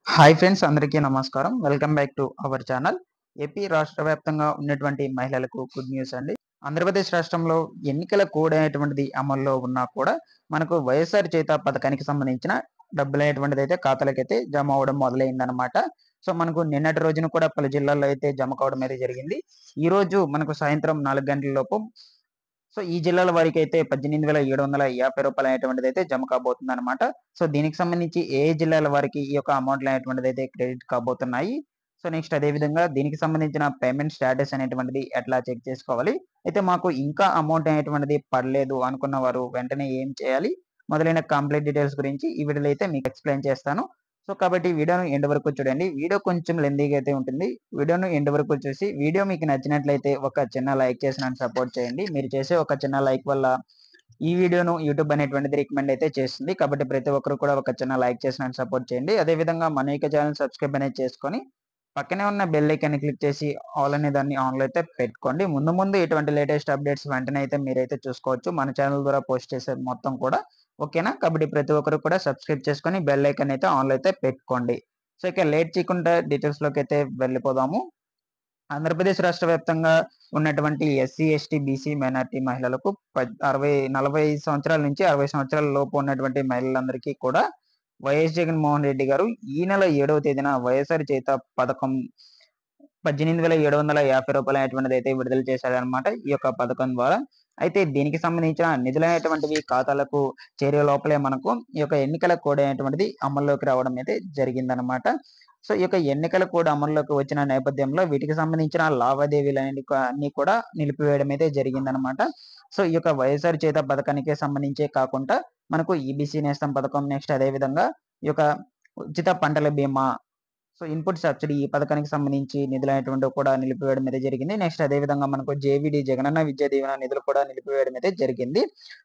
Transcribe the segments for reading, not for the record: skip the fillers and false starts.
Hi friends, అందరికీ నమస్కారం. Welcome back to our channel. AP రాష్ట్ర వ్యాప్తంగా ఉన్నటువంటి మహిళలకు గుడ్ న్యూస్ అండి. ఆంధ్రప్రదేశ్ రాష్ట్రంలో ఎన్నికల కోడ్ అనేటువంటిది అమల్లో ఉన్నా కూడా మనకు వైఎస్ఆర్ చేత పథకానికి సంబంధించిన డబ్బులు అనేటువంటిది అయితే ఖాతాలకైతే జమ అవ్వడం మొదలైందనమాట. సో మనకు నిన్నటి రోజున కూడా పలు జిల్లాల్లో అయితే జమ కావడం అయితే జరిగింది. ఈ రోజు మనకు సాయంత్రం 4 గంటల లోపు సో ఈ జిల్లాల వారికైతే రూ. 18,750 అనేటువంటిదైతే జమ కాబోతుందనమాట. సో దీనికి సంబంధించి ఏ జిల్లాల వారికి ఈ యొక్క అమౌంట్‌లు అనేటువంటిదైతే క్రెడిట్ కాబోతున్నాయి. సో నెక్స్ట్ అదే విధంగా దీనికి సంబంధించిన పేమెంట్ స్టేటస్ అనేటువంటిది ఎట్లా చెక్ చేసుకోవాలి? అయితే మాకు ఇంకా అమౌంట్ అనేటువంటిది పడలేదు అనుకున్న వారు వెంటనే ఏం చేయాలి? మొదలైన కంప్లీట్ డీటెయిల్స్ గురించి ఈ వీడియోలో అయితే మీకు ఎక్స్‌ప్లెయిన్ చేస్తాను. సో కాబట్టి వీడియోను ఎండ్ వరకు చూడండి. వీడియో కొంచెం లెంథీగా అయితే ఉంటుంది. వీడియోను ఎండ్ వరకు చూసి వీడియో మీకు నచ్చినట్లయితే ఒక చిన్న లైక్ చేసి నన్ను సపోర్ట్ చేయండి. మీరు చేసే ఒక చిన్న లైక్ వల్ల ఈ వీడియోను యూట్యూబ్ అనేటువంటిది రికమెండ్ అయితే చేస్తుంది. కాబట్టి ప్రతి ఒక్కరు కూడా ఒక చిన్న లైక్ చేసి నన్ను సపోర్ట్ చేయండి. అదే విధంగా మన యొక్క ఛానెల్ సబ్స్క్రైబ్ అనేది చేసుకొని పక్కనే ఉన్న బెల్ ఐకాన్‌ని క్లిక్ చేసి ఆల్ అనే దాన్ని ఆన్‌లో అయితే పెట్టుకోండి. ముందు ముందు ఇటువంటి లేటెస్ట్ అప్డేట్స్ వెంటనే అయితే మీరైతే చూసుకోవచ్చు. మన ఛానల్ ద్వారా పోస్ట్ చేసే మొత్తం కూడా. ఓకేనా? కాబట్టి ప్రతి ఒక్కరు కూడా సబ్స్క్రైబ్ చేసుకొని బెల్ ఐకాన్ అయితే ఆన్‌లో అయితే పెట్టుకోండి. సో ఇక లేట్ చేయకుండా డీటెయిల్స్‌లోకి అయితే వెళ్ళిపోదాము. ఆంధ్రప్రదేశ్ రాష్ట్ర వ్యాప్తంగా ఉన్నటువంటి ఎస్సీ, ఎస్టీ, బీసీ, మైనారిటీ మహిళలకు 40 సంవత్సరాల నుంచి 60 సంవత్సరాల లోపు ఉన్నటువంటి మహిళలందరికీ కూడా వైఎస్ జగన్మోహన్ రెడ్డి గారు ఈ నెల 7వ తేదీన వైఎస్ఆర్ చేత పథకం రూ. 18,750 అనేటువంటిదైతే విడుదల చేశారనమాట. ఈ యొక్క పథకం ద్వారా. అయితే దీనికి సంబంధించిన నిధులైనటువంటివి ఖాతాలకు చేరే లోపలే మనకు ఈ యొక్క ఎన్నికల కోడ్ అనేటువంటిది అమల్లోకి రావడం అయితే జరిగిందనమాట. సో ఈ యొక్క ఎన్నికల కోడ్ అమల్లోకి వచ్చిన నేపథ్యంలో వీటికి సంబంధించిన లావాదేవీలన్నీ అన్నీ కూడా నిలిపివేయడం అయితే జరిగిందనమాట. సో ఈ యొక్క వైఎస్ఆర్ చేత పథకానికే సంబంధించే కాకుండా మనకు ఈబీసీ నేస్తం పథకం, నెక్స్ట్ అదే విధంగా ఈ యొక్క ఉచిత పంటల బీమా, సో ఇన్పుట్ సబ్సిడీ ఈ పథకానికి సంబంధించి నిధులైనటువంటివి కూడా నిలిపివేయడం అయితే జరిగింది. నెక్స్ట్ అదే విధంగా మనకు జేవీడీ జగనన్న విద్యా దీవెన నిధులు కూడా నిలిపివేయడం అయితే జరిగింది.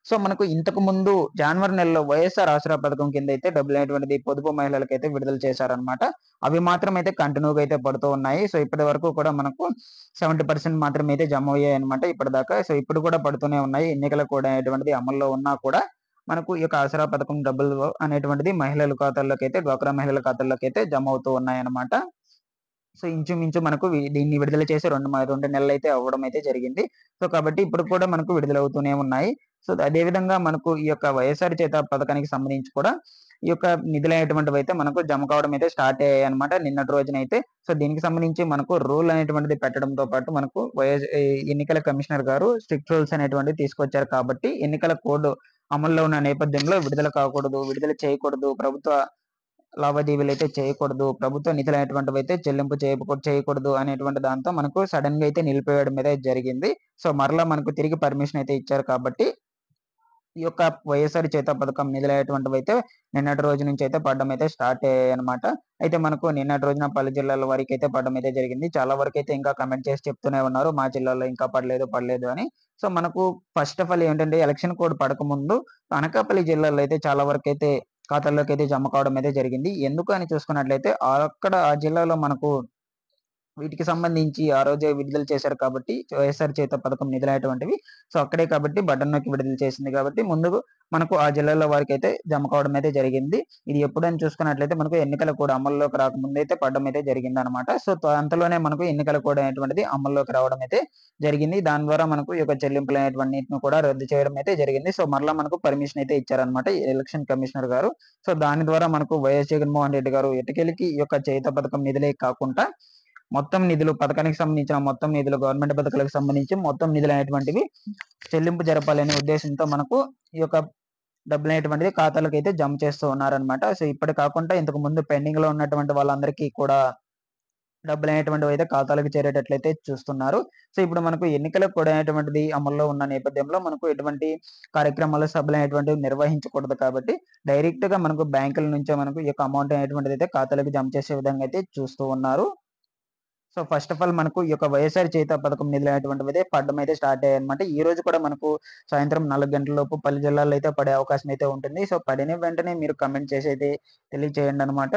సో మనకు ఇంతకు ముందు జనవరి నెలలో వైఎస్ఆర్ ఆసరా పథకం కింద అయితే డబ్బులైనటువంటిది పొదుపు మహిళలకైతే విడుదల చేశారనమాట. అవి మాత్రం అయితే కంటిన్యూగా అయితే పడుతూ ఉన్నాయి. సో ఇప్పటి వరకు కూడా మనకు 70% మాత్రమే అయితే జమ అయ్యాయన్నమాట ఇప్పటిదాకా. సో ఇప్పుడు కూడా పడుతూనే ఉన్నాయి. ఎన్నికల కోడ్ అనేటువంటిది అమల్లో ఉన్నా కూడా మనకు ఈ యొక్క ఆసరా పథకం డబ్బులు అనేటువంటిది మహిళల ఖాతాల్లోకైతే డ్వాక్రా మహిళల ఖాతాల్లోకైతే జమ అవుతూ ఉన్నాయన్నమాట. సో ఇంచుమించు మనకు దీన్ని విడుదల చేసి 2 నెలలైతే అవ్వడం అయితే జరిగింది. సో కాబట్టి ఇప్పుడు కూడా మనకు విడుదలవుతూనే ఉన్నాయి. సో అదే విధంగా మనకు ఈ యొక్క వైఎస్ఆర్ చేత పథకానికి సంబంధించి కూడా ఈ యొక్క నిధులైనటువంటివైతే మనకు జమ కావడం అయితే స్టార్ట్ అయ్యాయన్నమాట నిన్నటి రోజునైతే. సో దీనికి సంబంధించి మనకు రూల్ అనేటువంటిది పెట్టడంతో పాటు మనకు ఎన్నికల కమిషనర్ గారు స్ట్రిక్ట్ రూల్స్ అనేటువంటివి తీసుకొచ్చారు కాబట్టి ఎన్నికల కోడ్ అమల్లో ఉన్న నేపథ్యంలో విడుదల కాకూడదు, విడుదల చేయకూడదు, ప్రభుత్వ లావాదేవీలైతే చేయకూడదు, ప్రభుత్వ నిధులైనటువంటివైతే చెల్లింపు చేయకూడదు అనేటువంటి దాంతో మనకు సడెన్‌గా అయితే నిలిపివేయడం అయితే జరిగింది. సో మరలా మనకు తిరిగి పర్మిషన్ అయితే ఇచ్చారు కాబట్టి ఈ యొక్క వైఎస్ఆర్ చేత పథకం నిధులైనటువంటివైతే నిన్నటి రోజు నుంచి అయితే పడడం అయితే స్టార్ట్ అయ్యాయన్నమాట. అయితే మనకు నిన్నటి రోజున పలు జిల్లాల వారికైతే పడడం అయితే జరిగింది. చాలా వరకైతే ఇంకా కామెంట్ చేసి చెప్తూనే ఉన్నారు. మా జిల్లాలో ఇంకా పడలేదు అని. సో మనకు ఫస్ట్ ఆఫ్ ఆల్ ఏంటంటే ఎలక్షన్ కోడ్ పడకముందు అనకాపల్లి జిల్లాలో అయితే చాలా వరకైతే ఖాతాల్లోకైతే జమ కావడం అయితే జరిగింది. ఎందుకు అని చూసుకున్నట్లయితే అక్కడ ఆ జిల్లాలో మనకు వీటికి సంబంధించి ఆ రోజే విడుదల చేశారు కాబట్టి వైఎస్ఆర్ చేత పథకం నిధులైనటువంటివి. సో అక్కడే కాబట్టి బటన్ నొక్కి విడుదల చేసింది కాబట్టి ముందు మనకు ఆ జిల్లాలో వారికైతే జమ కావడం అయితే జరిగింది. ఇది ఎప్పుడని చూసుకున్నట్లయితే మనకు ఎన్నికల కోడ్ అమల్లోకి రాకముందైతే పడడం అయితే జరిగిందనమాట. సో అంతలోనే మనకు ఎన్నికల కోడ్ అనేటువంటిది అమల్లోకి రావడం అయితే జరిగింది. దాని ద్వారా మనకు ఈ యొక్క చెల్లింపులు అనేటువంటిటిని కూడా రద్దు చేయడం అయితే జరిగింది. సో మరలా మనకు పర్మిషన్ అయితే ఇచ్చారనమాట ఎలక్షన్ కమిషనర్ గారు. సో దాని ద్వారా మనకు వైఎస్ జగన్మోహన్ రెడ్డి గారు ఎట్టకేలకి ఈ యొక్క చేయుత పథకం నిధులే కాకుండా మొత్తం నిధులు పథకానికి సంబంధించిన మొత్తం నిధులు గవర్నమెంట్ పథకాలకు సంబంధించి మొత్తం నిధులనేటువంటివి చెల్లింపు జరపాలనే ఉద్దేశంతో మనకు ఈ యొక్క డబ్బులనేటువంటిది ఖాతాలకైతే జమ చేస్తూ ఉన్నారనమాట. సో ఇప్పటి కాకుండా ఇంతకు ముందు పెండింగ్‌లో ఉన్నటువంటి వాళ్ళందరికీ కూడా డబ్బులనేటువంటివైతే ఖాతాలకు చేరేటట్లయితే చూస్తున్నారు. సో ఇప్పుడు మనకు ఎన్నికల కోడ్ అనేటువంటిది అమల్లో ఉన్న నేపథ్యంలో మనకు ఎటువంటి కార్యక్రమాలు, సభలనేటువంటివి నిర్వహించకూడదు కాబట్టి డైరెక్ట్‌గా మనకు బ్యాంకుల నుంచే మనకు ఈ యొక్క అమౌంట్ అనేటువంటిదైతే ఖాతాలకు జమ చేసే విధంగా అయితే చూస్తూ ఉన్నారు. సో ఫస్ట్ ఆఫ్ ఆల్ మనకు ఈ యొక్క వైఎస్ఆర్ చేయుత పథకం నిధులనేటువంటివైతే పడడం అయితే స్టార్ట్ అయ్యాయన్నమాట. ఈ రోజు కూడా మనకు సాయంత్రం 4 గంటల లోపు పలు జిల్లాల్లో అయితే పడే అవకాశం అయితే ఉంటుంది. సో పడిన వెంటనే మీరు కామెంట్ చేసి అయితే తెలియచేయండనమాట.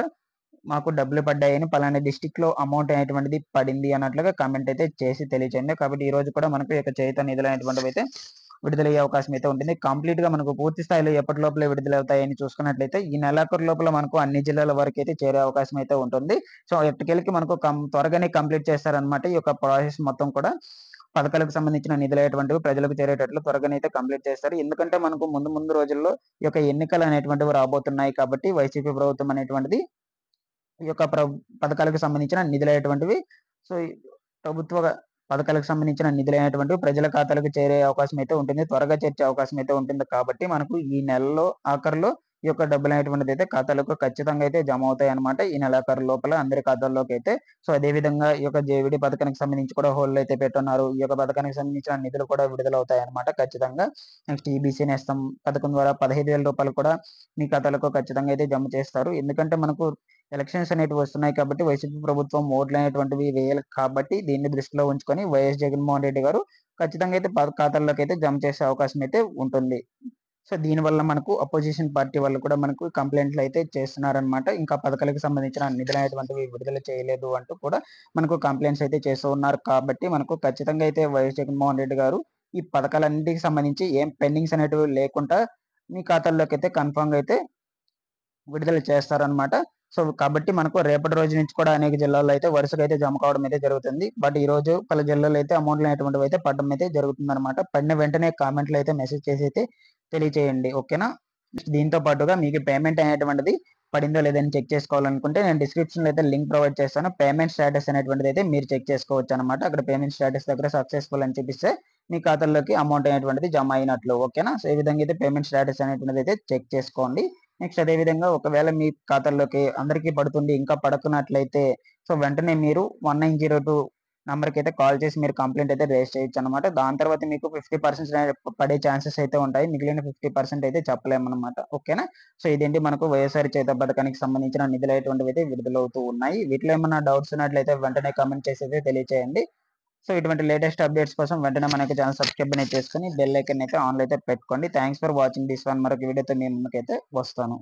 మాకు డబ్బులు పడ్డాయని పలానా డిస్ట్రిక్ట్‌లో అమౌంట్ అనేటువంటిది పడింది అన్నట్లుగా కామెంట్ అయితే చేసి తెలియచేయండి. కాబట్టి ఈ రోజు కూడా మనకు ఈ యొక్క చేయుత నిధులనేటువంటివైతే విడుదలయ్యే అవకాశం అయితే ఉంటుంది. కంప్లీట్‌గా మనకు పూర్తి స్థాయిలో ఎప్పటి లోపలే విడుదలవుతాయని చూసుకున్నట్లయితే ఈ నెలాఖరు లోపల మనకు అన్ని జిల్లాల వరకైతే చేరే అవకాశం అయితే ఉంటుంది. సో, ఎట్టకేలకి మనకు త్వరగానే కంప్లీట్ చేస్తారనమాట. ఈ యొక్క ప్రాసెస్ మొత్తం కూడా పథకాలకు సంబంధించిన నిధులనేటువంటివి ప్రజలకు చేరేటట్లు త్వరగానే అయితే కంప్లీట్ చేస్తారు. ఎందుకంటే మనకు ముందు ముందు రోజుల్లో ఈ యొక్క ఎన్నికలనేటువంటివి రాబోతున్నాయి కాబట్టి వైసీపీ ప్రభుత్వం అనేటువంటిది ఈ యొక్క పథకాలకు సంబంధించిన నిధులైనటువంటివి సో, ఈ ప్రభుత్వ పథకాలకు సంబంధించిన నిధులైనటువంటివి ప్రజల ఖాతాలకు చేరే అవకాశం అయితే ఉంటుంది. త్వరగా చేర్చే అవకాశం అయితే ఉంటుంది. కాబట్టి మనకు ఈ నెలలో ఆఖరిలో ఈ యొక్క డబ్బులనేటువంటిదైతే ఖాతాలకు ఖచ్చితంగా అయితే జమ అవుతాయన్నమాట. ఈ నెలాఖరు లోపల అందరి ఖాతాల్లోకైతే. సో, అదే విధంగా ఈ యొక్క జేవీడీ పథకానికి సంబంధించి కూడా హోల్డ్ అయితే పెట్టున్నారు. ఈ యొక్క పథకానికి సంబంధించిన నిధులు కూడా విడుదలవుతాయన్నమాట ఖచ్చితంగా. నెక్స్ట్ ఈబీసీ నేస్తం పథకం ద్వారా రూ. 15,000 కూడా మీ ఖాతాలకు ఖచ్చితంగా అయితే జమ చేస్తారు. ఎందుకంటే మనకు ఎలక్షన్స్ అనేటివి వస్తున్నాయి కాబట్టి వైసీపీ ప్రభుత్వం ఓట్లనేటువంటివి వేయాలి కాబట్టి దీన్ని దృష్టిలో ఉంచుకొని వైఎస్ జగన్మోహన్ రెడ్డి గారు ఖచ్చితంగా అయితే ఖాతాల్లోకైతే జమ చేసే అవకాశం అయితే ఉంటుంది. సో, దీనివల్ల మనకు అపోజిషన్ పార్టీ వాళ్ళు కూడా మనకు కంప్లెయింట్లు అయితే చేస్తున్నారనమాట. ఇంకా పథకాలకు సంబంధించిన నిధులనేటువంటివి విడుదల చేయలేదు అంటూ కూడా మనకు కంప్లెయింట్స్ అయితే చేస్తూ ఉన్నారు. కాబట్టి మనకు ఖచ్చితంగా అయితే వైఎస్ జగన్మోహన్ రెడ్డి గారు ఈ పథకాలన్నిటికి సంబంధించి ఏం పెండింగ్స్ అనేటివి లేకుండా మీ ఖాతాల్లోకైతే కన్ఫర్మ్‌గా అయితే విడుదల చేస్తారనమాట. సో, కాబట్టి మనకు రేపటి రోజు నుంచి కూడా అనేక జిల్లాల్లో అయితే వరుసగా అయితే జమ కావడం అయితే జరుగుతుంది. బట్ ఈరోజు పలు జిల్లాల్లో అయితే అమౌంట్‌లు అనేటువంటివి అయితే పడడం అయితే జరుగుతుందనమాట. పడిన వెంటనే కామెంట్‌లో అయితే మెసేజ్ చేసి అయితే తెలియచేయండి. ఓకేనా? దీంతో పాటుగా మీకు పేమెంట్ అనేటువంటిది పడిందో లేదని చెక్ చేసుకోవాలనుకుంటే నేను డిస్క్రిప్షన్‌లో అయితే లింక్ ప్రొవైడ్ చేస్తాను. పేమెంట్ స్టేటస్ అనేటువంటిది అయితే మీరు చెక్ చేసుకోవచ్చనమాట. అక్కడ పేమెంట్ స్టేటస్ దగ్గర సక్సెస్‌ఫుల్ అని చూపిస్తే మీ ఖాతాల్లోకి అమౌంట్ అనేటువంటిది జమ అయినట్లు. ఓకేనా? సో, ఈ విధంగా అయితే పేమెంట్ స్టేటస్ అనేటువంటిది అయితే చెక్ చేసుకోండి. నెక్స్ట్ అదే విధంగా ఒకవేళ మీ ఖాతాల్లోకి అందరికీ పడుతుంది. ఇంకా పడకున్నట్లయితే సో, వెంటనే మీరు 1902 నంబర్‌కైతే కాల్ చేసి మీరు కంప్లెయింట్ అయితే రైజ్ చేయొచ్చనమాట. దాని తర్వాత మీకు 50% పడే ఛాన్సెస్ అయితే ఉంటాయి. మిగిలిన 50% అయితే చెప్పలేమనమాట. ఓకేనా? సో, ఇదేంటి మనకు వైఎస్ఆర్ చేయూత పథకానికి సంబంధించిన నిధులైనటువంటివి అయితే విడుదలవుతూ ఉన్నాయి. వీటిలో ఏమన్నా డౌట్స్ ఉన్నట్లయితే వెంటనే కామెంట్ చేసి అయితే తెలియచేయండి. సో, ఇటువంటి లేటెస్ట్ అప్డేట్స్ కోసం వెంటనే మన యొక్క ఛానెల్ సబ్స్క్రైబ్ అనేది చేసుకొని బెల్ ఐకాన్ అయితే ఆన్‌లో అయితే పెట్టుకోండి. Thanks for watching this one. మరొక వీడియోతో మీ ముందుకైతే వస్తాను.